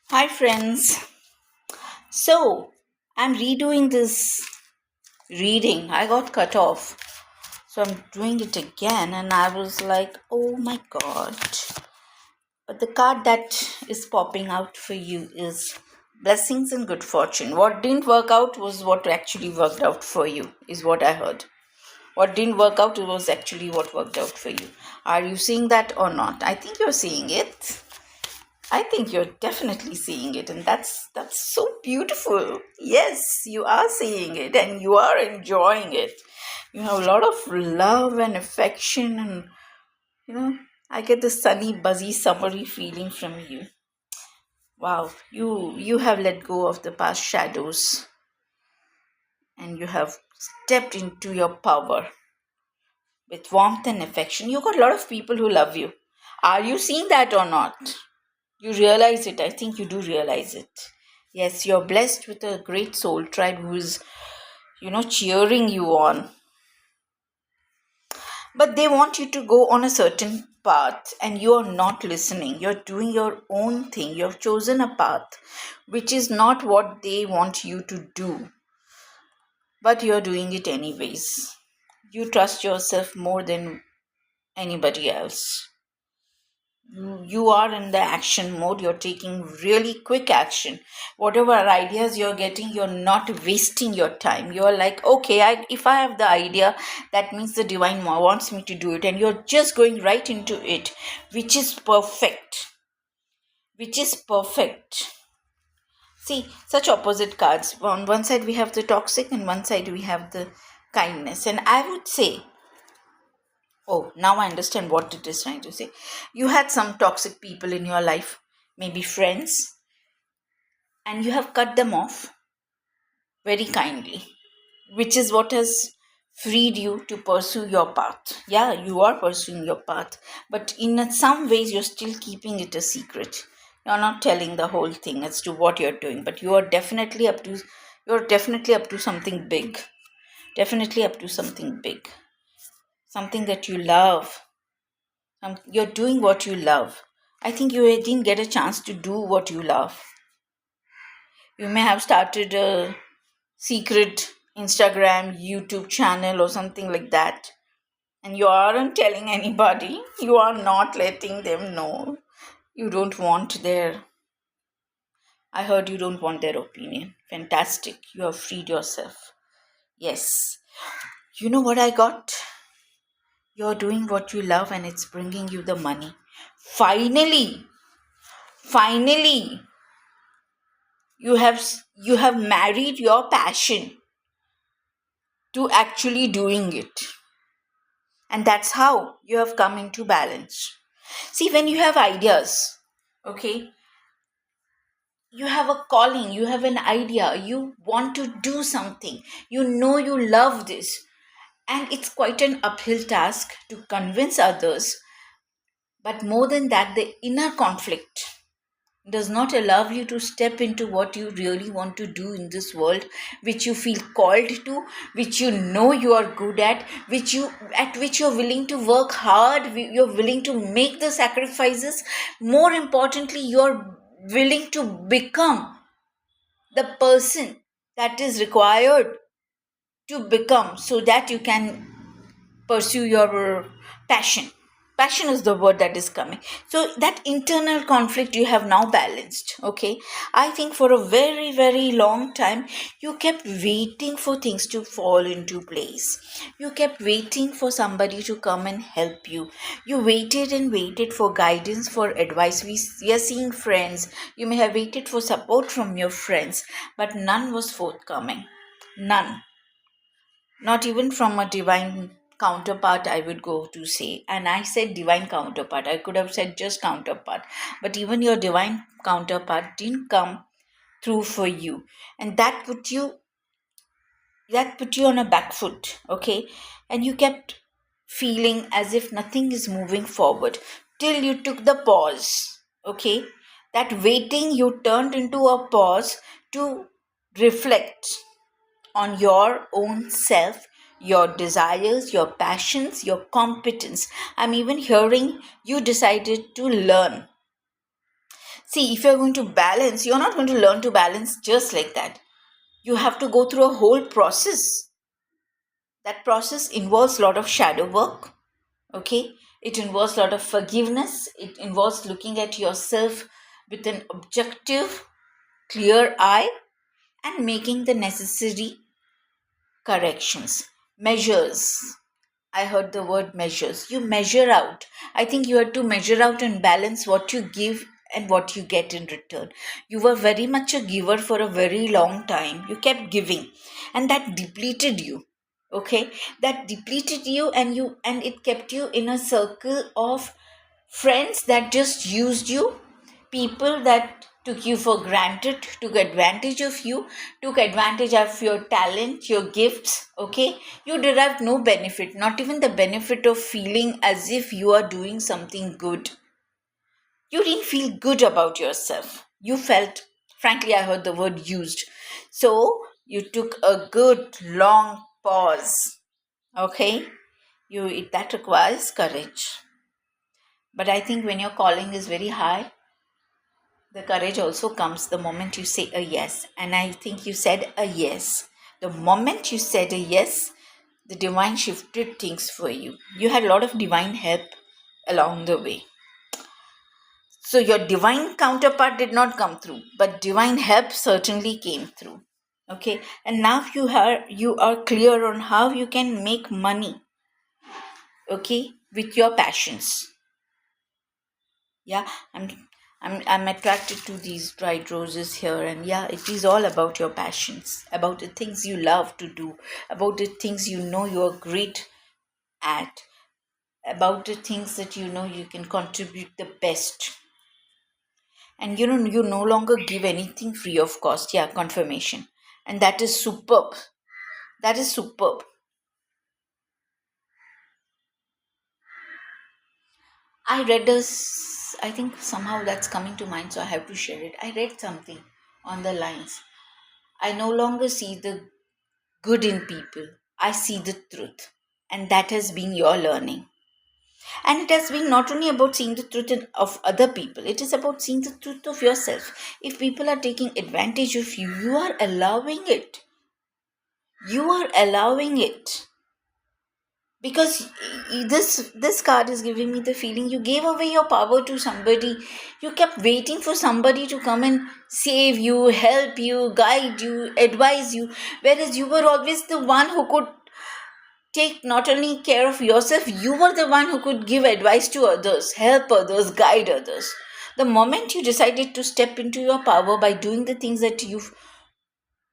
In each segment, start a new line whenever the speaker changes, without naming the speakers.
Hi, friends. So, I'm redoing this reading. I got cut off. So, I'm doing it again, and I was like, oh my god. But the card that is popping out for you is blessings and good fortune. What didn't work out was what actually worked out for you, is what I heard. What didn't work out was actually what worked out for you. Are you seeing that or not? I think you're seeing it. I think you're definitely seeing it, and that's so beautiful. Yes, you are seeing it, and you are enjoying it. You have a lot of love and affection, and you know, I get the sunny, buzzy, summery feeling from you. Wow, you have let go of the past shadows, and you have stepped into your power with warmth and affection. You got a lot of people who love you. Are you seeing that or not? You realize it. I think you do realize it. Yes, you're blessed with a great soul tribe who is, cheering you on. But they want you to go on a certain path and you are not listening. You're doing your own thing. You've chosen a path which is not what they want you to do, but you're doing it anyways. You trust yourself more than anybody else. You are in the action mode. You're taking really quick action. Whatever ideas you're getting, you're not wasting your time. You're like, okay, if I have the idea, that means the divine wants me to do it, and you're just going right into it, which is perfect. See, such opposite cards. On one side we have the toxic, and one side we have the kindness. And I would say, oh, now I understand what it is trying to say. You had some toxic people in your life, maybe friends, and you have cut them off very kindly, which is what has freed you to pursue your path. Yeah, you are pursuing your path, but in some ways you're still keeping it a secret. You're not telling the whole thing as to what you're doing, but you're definitely up to something big. Definitely up to something big. Something that you love. You're doing what you love. I think you didn't get a chance to do what you love. You may have started a secret Instagram, YouTube channel, or something like that, and you aren't telling anybody. You are not letting them know. You don't want their. I heard you don't want their opinion. Fantastic. You have freed yourself. Yes. You know what I got? You're doing what you love and it's bringing you the money. Finally, you have married your passion to actually doing it, and that's how you have come into balance. See, when you have ideas, okay, you have a calling, you have an idea, you want to do something, you love this, and it's quite an uphill task to convince others. But more than that, the inner conflict does not allow you to step into what you really want to do in this world, which you feel called to, which you are good at which you're willing to work hard, you're willing to make the sacrifices. More importantly, you're willing to become the person that is required to become, so that you can pursue your passion. Passion is the word that is coming. So that internal conflict you have now balanced. Okay, I think for a very, very long time you kept waiting for things to fall into place. You kept waiting for somebody to come and help you. You waited and waited for guidance, for advice. We are seeing friends. You may have waited for support from your friends, but none was forthcoming. None, not even from a divine counterpart, I would go to say. And I said divine counterpart, I could have said just counterpart, but even your divine counterpart didn't come through for you, and that put you on a back foot. Okay, and you kept feeling as if nothing is moving forward till you took the pause. Okay, that waiting you turned into a pause to reflect on your own self, your desires, your passions, your competence. I'm even hearing you decided to learn. See, if you're going to balance, you're not going to learn to balance just like that. You have to go through a whole process. That process involves a lot of shadow work. Okay, it involves a lot of forgiveness. It involves looking at yourself with an objective, clear eye, and making the necessary corrections, measures. I heard the word measures. You measure out. I think you had to measure out and balance what you give and what you get in return. You were very much a giver for a very long time. You kept giving, and that depleted you. Okay, that depleted you, and it kept you in a circle of friends that just used you, people that took you for granted, took advantage of you, took advantage of your talent, your gifts. Okay, you derived no benefit, not even the benefit of feeling as if you are doing something good. You didn't feel good about yourself. You felt, frankly, I heard the word used. So you took a good long pause. Okay, that requires courage. But I think when your calling is very high, the courage also comes the moment you say a yes. And I think you said a yes. The moment you said a yes, the divine shifted things for you. You had a lot of divine help along the way. So your divine counterpart did not come through, but divine help certainly came through. Okay, and now you are clear on how you can make money. Okay, with your passions. Yeah, I'm attracted to these dried roses here, and yeah, it is all about your passions, about the things you love to do, about the things you know you're great at, about the things that you know you can contribute the best. And you no longer give anything free of cost. Yeah, confirmation. And that is superb. That is superb. I read this, I think somehow that's coming to mind, so I have to share it. I read something on the lines. I no longer see the good in people. I see the truth. And that has been your learning. And it has been not only about seeing the truth of other people, it is about seeing the truth of yourself. If people are taking advantage of you, you are allowing it. You are allowing it. Because this card is giving me the feeling you gave away your power to somebody. You kept waiting for somebody to come and save you, help you, guide you, advise you, whereas you were always the one who could take not only care of yourself, you were the one who could give advice to others, help others, guide others. The moment you decided to step into your power by doing the things that you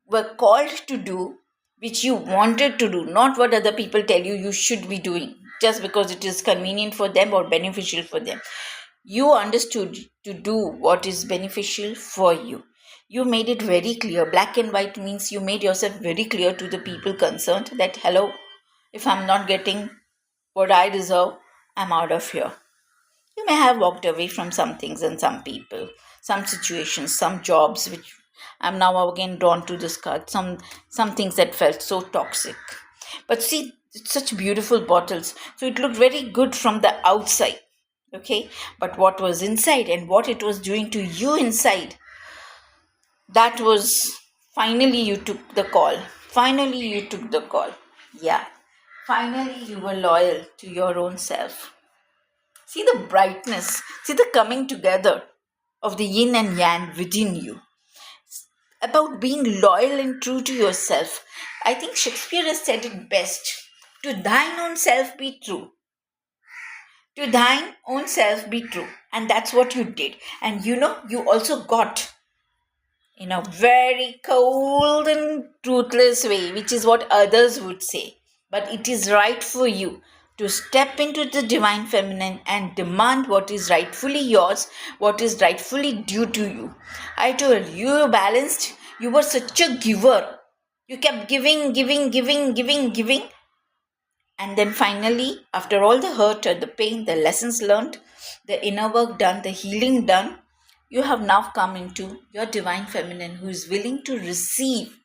were called to do, which you wanted to do, not what other people tell you should be doing, just because it is convenient for them or beneficial for them. You understood to do what is beneficial for you. You made it very clear. Black and white means you made yourself very clear to the people concerned that, hello, if I'm not getting what I deserve, I'm out of here. You may have walked away from some things and some people, some situations, some jobs, which I'm now again drawn to this card, some things that felt so toxic. But see, it's such beautiful bottles. So it looked very good from the outside. Okay. But what was inside and what it was doing to you inside, that was finally you took the call. Finally you took the call. Yeah. Finally you were loyal to your own self. See the brightness, see the coming together of the yin and yang within you. About being loyal and true to yourself. I think Shakespeare has said it best. To thine own self be true. To thine own self be true. And that's what you did. And you also got in a very cold and truthless way, which is what others would say. But it is right for you to step into the divine feminine and demand what is rightfully yours, what is rightfully due to you. I told you, you were balanced. You were such a giver. You kept giving, giving, giving, giving, giving. And then finally, after all the hurt or the pain, the lessons learned, the inner work done, the healing done, you have now come into your divine feminine who is willing to receive,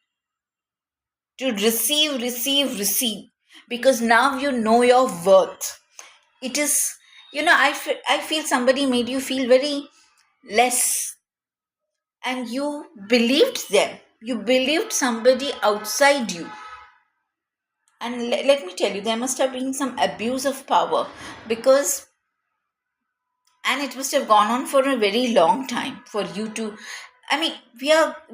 receive. Because now you know your worth. It is, I feel somebody made you feel very less and you believed them. You believed somebody outside you. And let me tell you, there must have been some abuse of power, because, and it must have gone on for a very long time for you to, I mean,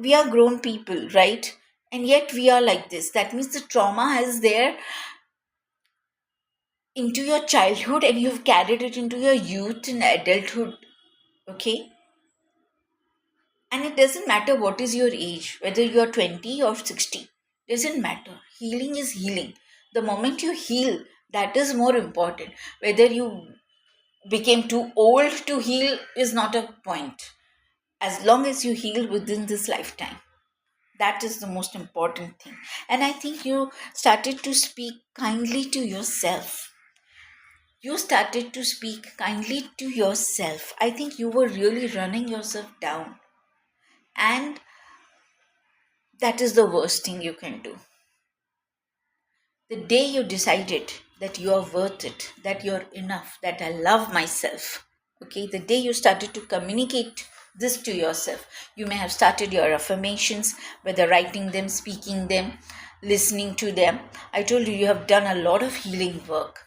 we are grown people, right? And yet we are like this. That means the trauma is there into your childhood, and you've carried it into your youth and adulthood. Okay. And it doesn't matter what is your age, whether you're 20 or 60. Doesn't matter. Healing is healing. The moment you heal, that is more important. Whether you became too old to heal is not a point. As long as you heal within this lifetime, that is the most important thing. And I think you started to speak kindly to yourself. You started to speak kindly to yourself. I think you were really running yourself down. And that is the worst thing you can do. The day you decided that you are worth it, that you're enough, that I love myself, okay, the day you started to communicate this to yourself, you may have started your affirmations, whether writing them, speaking them, listening to them. I told you, you have done a lot of healing work,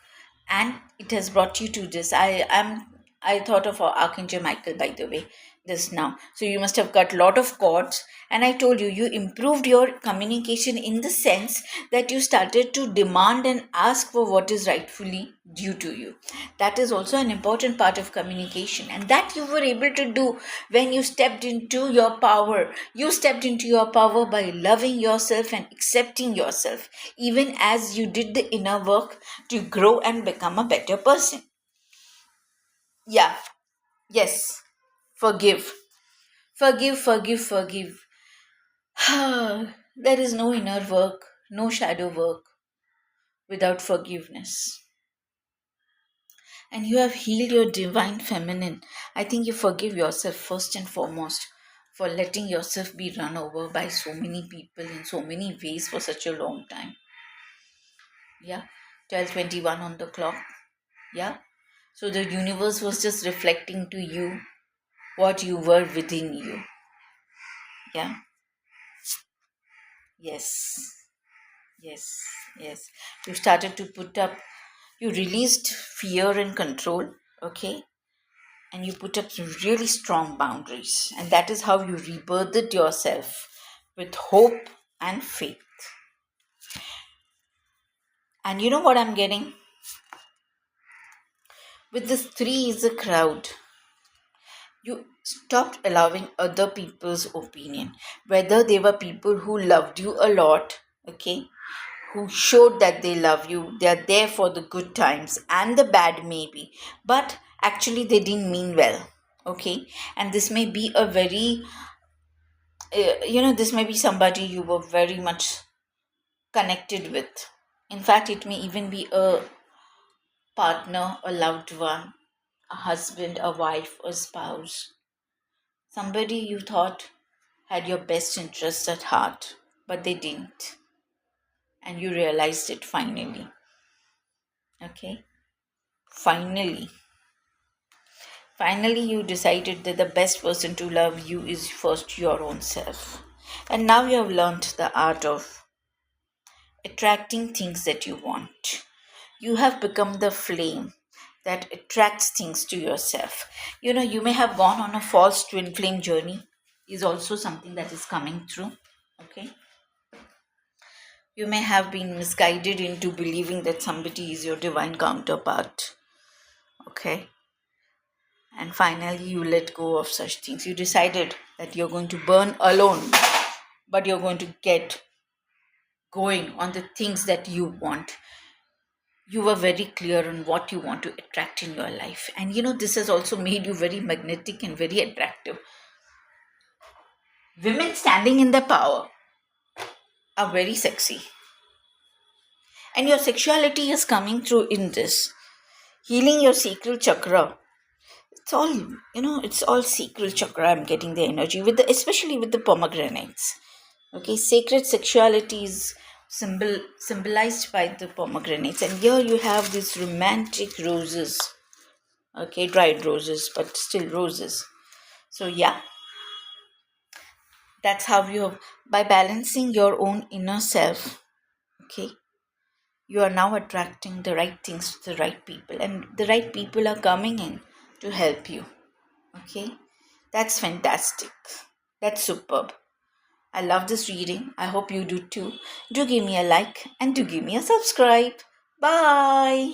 and it has brought you to this. I thought of Archangel Michael, by the way, this now. So you must have cut a lot of cords. And I told you, you improved your communication in the sense that you started to demand and ask for what is rightfully due to you. That is also an important part of communication. And that you were able to do when you stepped into your power. You stepped into your power by loving yourself and accepting yourself, even as you did the inner work to grow and become a better person. Yeah, yes. Forgive. Forgive, forgive, forgive. There is no inner work, no shadow work without forgiveness. And you have healed your divine feminine. I think you forgive yourself first and foremost for letting yourself be run over by so many people in so many ways for such a long time. Yeah, 12:21 on the clock. Yeah. So the universe was just reflecting to you what you were within you. Yeah. Yes. Yes, yes. You started to put up, you released fear and control, okay? And you put up some really strong boundaries. And that is how you rebirthed yourself with hope and faith. And you know what I'm getting? With this three is a crowd. You stopped allowing other people's opinion, whether they were people who loved you a lot, okay, who showed that they love you, they are there for the good times and the bad, maybe, but actually they didn't mean well, okay. And this may be a very this may be somebody you were very much connected with. In fact, it may even be a partner, a loved one, a husband, a wife, a spouse, somebody you thought had your best interests at heart, but they didn't. And you realized it finally. Okay? Finally. Finally, you decided that the best person to love you is first your own self. And now you have learned the art of attracting things that you want. You have become the flame that attracts things to yourself. You may have gone on a false twin flame journey, is also something that is coming through. Okay? You may have been misguided into believing that somebody is your divine counterpart. Okay? And finally, you let go of such things. You decided that you're going to burn alone, but you're going to get going on the things that you want. You were very clear on what you want to attract in your life. And this has also made you very magnetic and very attractive. Women standing in their power are very sexy. And your sexuality is coming through in this. Healing your sacral chakra. It's all sacral chakra. I'm getting the energy especially with the pomegranates. Okay, sacred sexuality is symbolized by the pomegranates, and here you have these romantic roses. Okay, dried roses, but still roses. So yeah, That's how by balancing your own inner self, okay, you are now attracting the right things to the right people, and the right people are coming in to help you. Okay, that's fantastic. That's superb. I love this reading. I hope you do too. Do give me a like and do give me a subscribe. Bye.